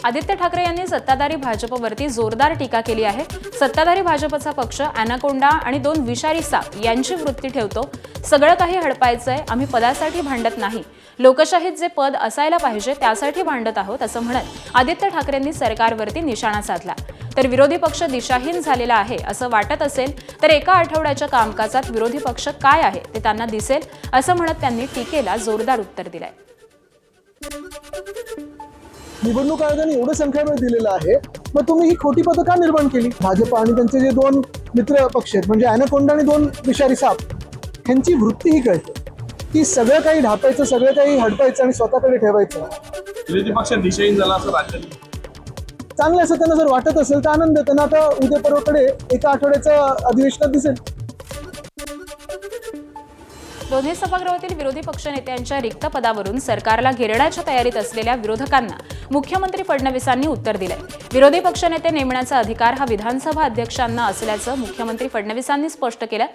आदित्य ठाकरे यांनी सत्ताधारी भाजपवरती जोरदार टीका केली आहे। सत्ताधारी भाजपचा पक्ष अॅनाकोंडा आणि 2 विषारी साप यांची वृत्ती ठेवतो। सगळं काही हडपायचंय, आम्ही पदासाठी भांडत नाही, लोकशाहीत जे पद असायला पाहिजे त्यासाठी भांडत आहोत असं म्हणत आदित्य ठाकरेंनी सरकारवरती निशाणा साधला। तर विरोधी पक्ष दिशाहीन झालेला आहे असं वाटत असेल तर एका आठवड्याच्या कामकाजात विरोधी पक्ष काय आहे ते त्यांना दिसेल असं म्हणत त्यांनी टीकेला जोरदार उत्तर दिलंय। निवडणूक आयोगाने एवढं संख्याबळ दिलेलं आहे, मग तुम्ही ही खोटी पदं का निर्माण केली? भाजप आणि त्यांचे जे 2 मित्र पक्ष आहेत म्हणजे अॅनाकोंडा आणि 2 विषारी साप, ह्यांची वृत्ती ही कळते की सगळं काही ढापायचं, सगळं काही हडपायचं आणि स्वतःकडे ठेवायचं। विरोधी पक्ष दिशाहीन झाला असं राज्यात चांगलं असं त्यांना जर वाटत असेल तर आनंद, त्यांना आता उद्या परवाकडे एका आठवड्याचं अधिवेशनात दिसेल। दोन्ही सभागृहातील विरोधी पक्षनेत्यांच्या रिक्त पदावरून सरकारला घेरण्याच्या तयारीत असलेल्या विरोधकांना मुख्यमंत्री फडणवीसांनी उत्तर दिलंय। विरोधी पक्षनेते नेमण्याचा अधिकार हा विधानसभा अध्यक्षांना असल्याचं मुख्यमंत्री फडणवीसांनी स्पष्ट केलं।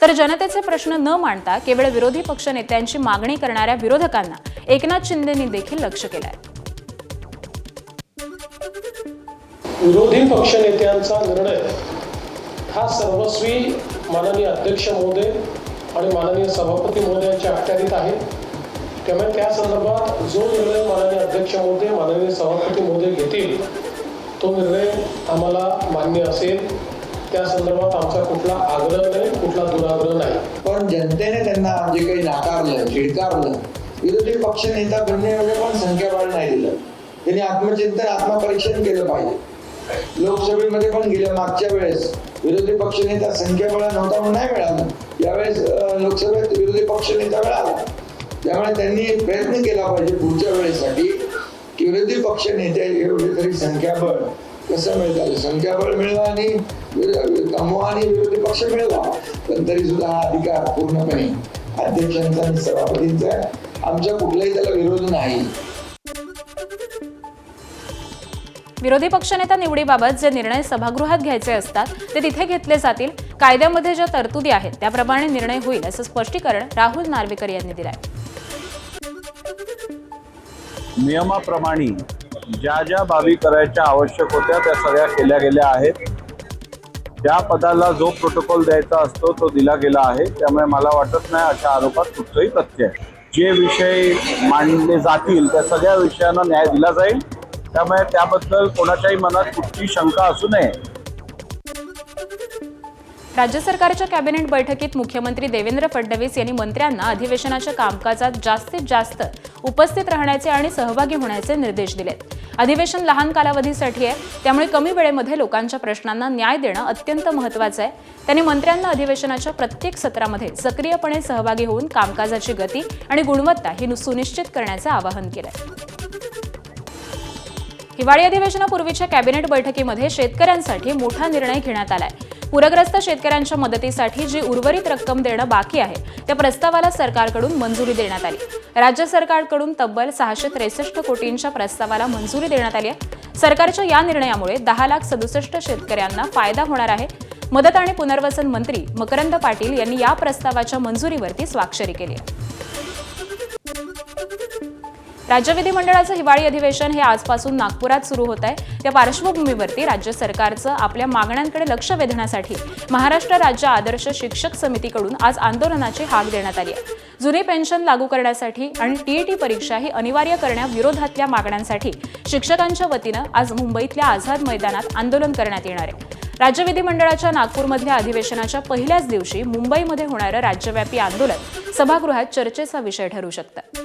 तर जनतेचे प्रश्न न मांडता केवळ विरोधी पक्षनेत्यांची मागणी करणाऱ्या विरोधकांना एकनाथ शिंदेंनी देखील लक्ष्य केलंय। विरोधी पक्षनेत्यांचा निर्णय हा सर्वस्वी माननीय अध्यक्ष महोदय आणि माननीय सभापती महोदयांच्या अखत्यारीत आहे। त्यामुळे त्या संदर्भात जो निर्णय माननीय अध्यक्ष महोदय माननीय सभापती महोदय घेतील तो निर्णय आम्हाला मान्य असेल। त्या संदर्भात आमचा कुठला आग्रह नाही, कुठला दुराग्रह नाही। पण जनतेने त्यांना जे काही नाकारलं, चिडकारलं, विरोधी पक्षनेता बनण्यामध्ये पण संख्याबळ नाही दिलं। त्यांनी आत्मचिंतन, आत्मपरीक्षण केलं पाहिजे। लोकसभेमध्ये पण गेल्या मागच्या वेळेस विरोधी पक्षनेता संख्याबळ नव्हता म्हणून नाही मिळालं, यावेळेस लोकसभेत विरोधी पक्षनेता मिळाला। त्यामुळे त्यांनी प्रयत्न केला पाहिजे पुढच्या वेळेसाठी की विरोधी पक्षनेते एवढे तरी संख्याबळ कसं मिळतं, संख्याबळ मिळवा आणि कमवा आणि विरोधी पक्ष मिळवा, पण तरी सुद्धा हा अधिकार पूर्णपणे अध्यक्षांचा आणि सभापतींचा आहे। आमच्या कुठलाही त्याला विरोध नाही। विरोधी पक्षनेता निवडीबाबत जे निर्णय सभागृहात घ्यायचे असतात ते तिथे घेतले जातील। कायद्यामध्ये ज्या तरतुदी आहेत त्याप्रमाणे निर्णय होईल असं स्पष्टीकरण राहुल नार्वेकर यांनी दिलंय। नियमाप्रमाणे ज्या बाबी करायच्या आवश्यक होत्या त्या सगळ्या केल्या गेल्या आहेत। त्या पदाला जो प्रोटोकॉल द्यायचा असतो तो दिला गेला आहे। त्यामुळे मला वाटत नाही अशा आरोपात कुठचंही तथ्य आहे। जे विषय मांडले जातील त्या सगळ्या विषयांना न्याय दिला जाईल। त्यामुळे त्याबद्दल कोणाच्याही मनात कुठली शंका असू नये। राज्य सरकारच्या कॅबिनेट बैठकीत मुख्यमंत्री देवेंद्र फडणवीस यांनी मंत्र्यांना अधिवेशनाच्या कामकाजात जास्तीत जास्त उपस्थित राहण्याचे आणि सहभागी होण्याचे निर्देश दिलेत। अधिवेशन लहान कालावधीसाठी आहे, त्यामुळे कमी वेळेमध्ये लोकांच्या प्रश्नांना न्याय देणं अत्यंत महत्त्वाचं आहे। त्यांनी मंत्र्यांना अधिवेशनाच्या प्रत्येक सत्रामध्ये सक्रियपणे सहभागी होऊन कामकाजाची गती आणि गुणवत्ता ही सुनिश्चित करण्याचे आवाहन केलंय। हिवाळी अधिवेशनापूर्वीच्या कॅबिनेट बैठकीमध्ये शेतकऱ्यांसाठी मोठा निर्णय घेण्यात आलाय। पूरग्रस्त शेतकऱ्यांच्या मदतीसाठी जी उर्वरित रक्कम देणं बाकी आहे त्या प्रस्तावाला सरकारकडून मंजुरी देण्यात आली। राज्य सरकारकडून तब्बल 663 कोटींच्या प्रस्तावाला मंजुरी देण्यात आली आहे। सरकारच्या या निर्णयामुळे 10,67,000 शेतकऱ्यांना फायदा होणार आहे। मदत आणि पुनर्वसन मंत्री मकरंद पाटील यांनी या प्रस्तावाच्या मंजुरीवरती स्वाक्षरी केली आहे। राज्य विधिमंडळाचं हिवाळी अधिवेशन हे आजपासून नागपुरात सुरू होत आहे। त्या पार्श्वभूमीवरती राज्य सरकारचं आपल्या मागण्यांकडे लक्ष वेधण्यासाठी महाराष्ट्र राज्य आदर्श शिक्षक समितीकडून आज आंदोलनाची हाक देण्यात आली आहे। जुनी पेन्शन लागू करण्यासाठी आणि टीईटी परीक्षा ही अनिवार्य करण्याविरोधातल्या मागण्यांसाठी शिक्षकांच्या वतीनं आज मुंबईतल्या आझाद मैदानात आंदोलन करण्यात येणार आहे। राज्य विधिमंडळाच्या नागपूरमधल्या अधिवेशनाच्या पहिल्याच दिवशी मुंबईमध्ये होणारं राज्यव्यापी आंदोलन सभागृहात चर्चेचा विषय ठरू शकतं।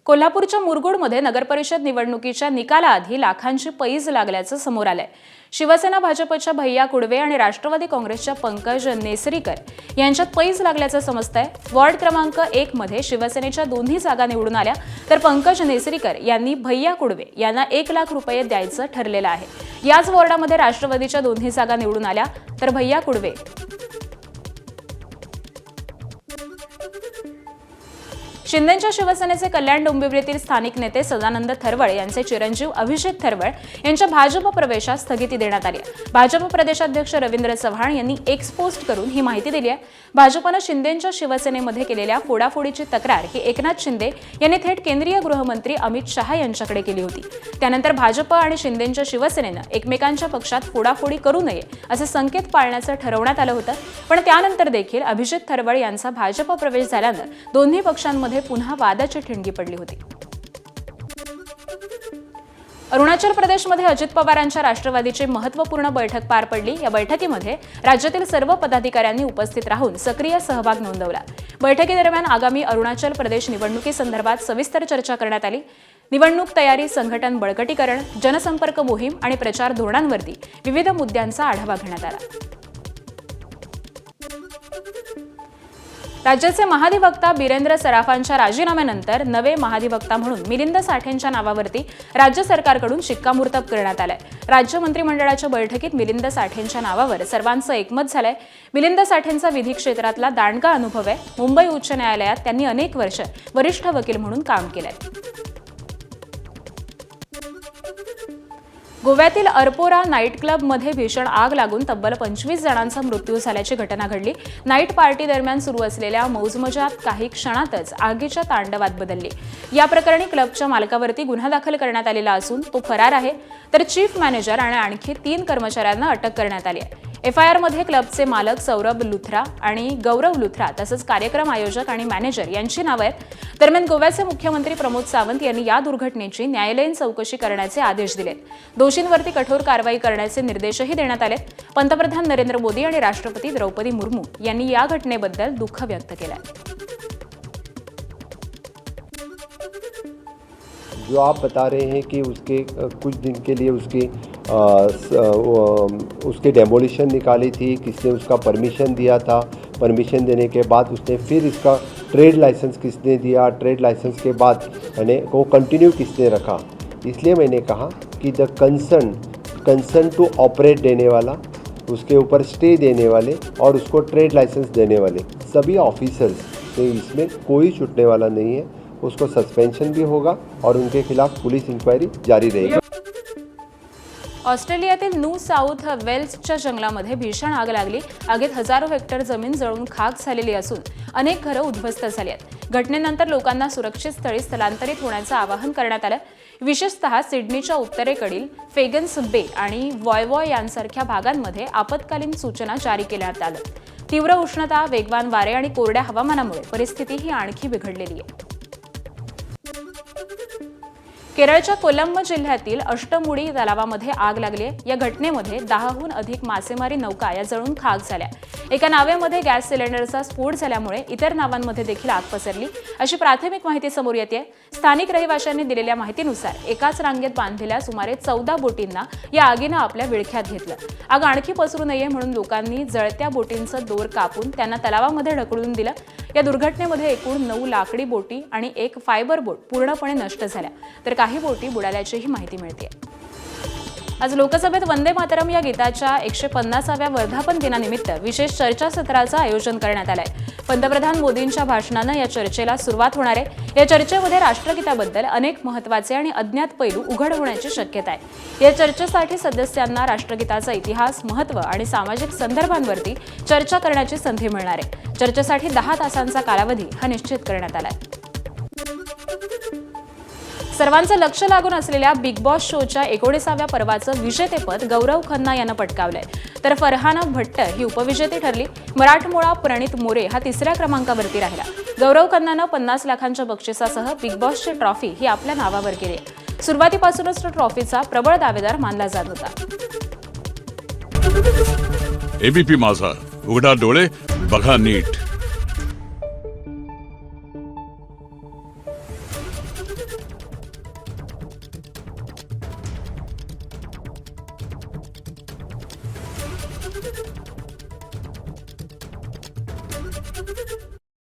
कोल्हापूरच्या मुरगुडमध्ये नगरपरिषद निवडणुकीच्या निकालाआधी लाखांची पैज लागल्याचं समोर आलंय। शिवसेना भाजपच्या भैया कुडवे आणि राष्ट्रवादी काँग्रेसच्या पंकज नेसरीकर यांच्यात पैज लागल्याचं समजतंय। वॉर्ड क्रमांक 1 मध्ये शिवसेनेच्या दोन्ही जागा निवडून आल्या, तर पंकज नेसरीकर यांनी भैया कुडवे यांना 1 लाख रुपये द्यायचं ठरलेलं आहे। याच वॉर्डामध्ये राष्ट्रवादीच्या दोन्ही जागा निवडून आल्या, तर भैया कुडवे शिंदेच्या शिवसेनेचे कल्याण डोंबिवलीतील स्थानिक नेते सदानंद थरवळ यांचे चिरंजीव अभिजित थरवळ यांच्या भाजप प्रवेशास स्थगिती देण्यात आली आहे. भाजप प्रदेशाध्यक्ष रवींद्र चव्हाण यांनी एक्स पोस्ट करून ही माहिती दिली आहे. भाजपनं शिंदेच्या शिवसेनेमध्ये केलेल्या फोडाफोडीची तक्रार ही एकनाथ शिंदे यांनी थेट केंद्रीय गृहमंत्री अमित शहा यांच्याकडे केली होती. त्यानंतर भाजप आणि शिंदेच्या शिवसेनेनं एकमेकांच्या पक्षात फोडाफोडी करू नये असे संकेत पाळण्याचं ठरवण्यात आलं होतं. पण त्यानंतर देखील अभिजित थरवळ यांचा भाजप प्रवेश झाल्यानं दोन्ही पक्षांमध्ये पुन्हा वादाची ठिणगी पडली होती. अरुणाचल प्रदेशमध्ये अजित पवारांच्या राष्ट्रवादीची महत्त्वपूर्ण बैठक पार पडली. या बैठकीमध्ये राज्यातील सर्व पदाधिकाऱ्यांनी उपस्थित राहून सक्रिय सहभाग नोंदवला. बैठकीदरम्यान आगामी अरुणाचल प्रदेश निवडणुकीसंदर्भात सविस्तर चर्चा करण्यात आली. निवडणूक तयारी, संघटन बळकटीकरण, जनसंपर्क मोहीम आणि प्रचार धोरणांवरती विविध मुद्द्यांचा आढावा घेण्यात आला. राज्याचे महाधिवक्ता बिरेंद्र सराफांच्या राजीनाम्यानंतर नवे महाधिवक्ता म्हणून मिलिंद साठेंच्या नावावरती राज्य सरकारकडून शिक्कामोर्तब करण्यात आलंय. राज्य मंत्रिमंडळाच्या बैठकीत मिलिंद साठेंच्या नावावर सर्वांचं एकमत झालंय. मिलिंद साठेंचा विधी क्षेत्रातला दांडगा अनुभव आहे. मुंबई उच्च न्यायालयात त्यांनी अनेक वर्ष वरिष्ठ वकील म्हणून काम केलंय. गोव्यातील अर्पोरा नाईट क्लबमध्ये भीषण आग लागून तब्बल 25 जणांचा मृत्यू झाल्याची घटना घडली. नाईट पार्टी दरम्यान सुरू असलेल्या मौजमजात काही क्षणातच आगीच्या तांडवात बदलली. या प्रकरणी क्लबच्या मालकावरती गुन्हा दाखल करण्यात आलेला असून तो फरार आहे. तर चीफ मॅनेजर आणि आणखी 3 कर्मचाऱ्यांना अटक करण्यात आली आहे. एफआयआरमध्ये क्लबचे मालक सौरभ लुथरा आणि गौरव लुथरा तसंच कार्यक्रम आयोजक आणि मॅनेजर यांची नावं आहेत. दरम्यान गोव्याचे मुख्यमंत्री प्रमोद सावंत यांनी या दुर्घटनेची न्यायालयीन चौकशी करण्याचे आदेश दिलेत. दोषींवरती कठोर कारवाई करण्याचे निर्देशही देण्यात आलेत. पंतप्रधान नरेंद्र मोदी आणि राष्ट्रपती द्रौपदी मुर्मू यांनी या घटनेबद्दल दुःख व्यक्त केलंय. जो आप बता रहे हैं कि उसके कुछ दिन के लिए उसके डेमोलिशन निकाली थी, किसने उसका परमिशन दिया था, परमिशन देने के बाद उसने फिर इसका ट्रेड लाइसेंस किसने दिया, ट्रेड लाइसेंस के बाद मैंने को कंटिन्यू किसने रखा. इसलिए मैंने कहा कि द कंसर्न टू ऑपरेट देने वाला, उसके ऊपर स्टे देने वाले और उसको ट्रेड लाइसेंस देने वाले सभी ऑफिसर्स तो इसमें कोई छूटने वाला नहीं है. उसको सस्पेंशन भी होगा और उनके खिलाफ पुलिस इंक्वायरी जारी रहेगी. ऑस्ट्रेलियातील न्यू साऊथ वेल्सच्या जंगलामध्ये भीषण आग लागली. आगीत हजारो हेक्टर जमीन जळून खाक झालेली असून अनेक घरं उद्ध्वस्त झाली आहेत. घटनेनंतर लोकांना सुरक्षित स्थळी स्थलांतरित होण्याचं आवाहन करण्यात आलं. विशेषतः सिडनीच्या उत्तरेकडील फेगन्स बे आणि वॉयवॉय यांसारख्या भागांमध्ये आपत्कालीन सूचना जारी करण्यात आल्या. तीव्र उष्णता, वेगवान वारे आणि कोरड्या हवामानामुळे परिस्थिती ही आणखी बिघडलेली आहे. केरळच्या कोलंब जिल्ह्यातील अष्टमुडी तलावामध्ये आग लागली आहे. या घटनेमध्ये 10हून अधिक मासेमारी नौका या जळून खाक झाल्या. एका नावेमध्ये गॅस सिलेंडरचा स्फोट झाल्यामुळे इतर नावांमध्ये देखील आग पसरली अशी प्राथमिक माहिती समोर येते. स्थानिक रहिवाशांनी दिलेल्या माहितीनुसार एकाच रांगेत बांधलेल्या सुमारे 14 बोटींना या आगीनं आपल्या विळख्यात घेतलं. आग आणखी पसरू नये म्हणून लोकांनी जळत्या बोटींचं दोर कापून त्यांना तलावामध्ये ढकलून दिलं. या दुर्घटनेमध्ये एकूण 9 लाकडी बोटी आणि 1 फायबर बोट पूर्णपणे नष्ट झाल्या, तर काही बोटी बुडाल्याचीही माहिती मिळते. आज लोकसभेत वंदे मातरम या गीताच्या 150व्या वर्धापन दिनानिमित्त विशेष चर्चासत्राचं आयोजन करण्यात आलंय. पंतप्रधान मोदींच्या भाषणानं या चर्चेला सुरुवात होणार आहे. या चर्चेमध्ये राष्ट्रगीताबद्दल अनेक महत्त्वाचे आणि अज्ञात पैलू उघड होण्याची शक्यता आहे. या चर्चेसाठी सदस्यांना राष्ट्रगीताचा इतिहास, महत्त्व आणि सामाजिक संदर्भांवरती चर्चा करण्याची संधी मिळणार आहे. चर्चेसाठी 10 तासांचा कालावधी हा निश्चित करण्यात आलाय. सर्वांचं लक्ष लागून असलेल्या बिग बॉस शोच्या 19व्या पर्वाचं विजेतेपद गौरव खन्ना यानं पटकावलंय. तर फरहाना भट्ट ही उपविजेती ठरली. मराठमोळा प्रणित मोरे हा 3ऱ्या क्रमांकावरती राहिला. गौरव खन्नानं 50 लाखांच्या बक्षिसासह बिग बॉसची ट्रॉफी ही आपल्या नावावर केली. सुरुवातीपासूनच तो ट्रॉफीचा प्रबळ दावेदार मानला जात होता. एबीपी माझा, उघडा डोळे बघा नीट.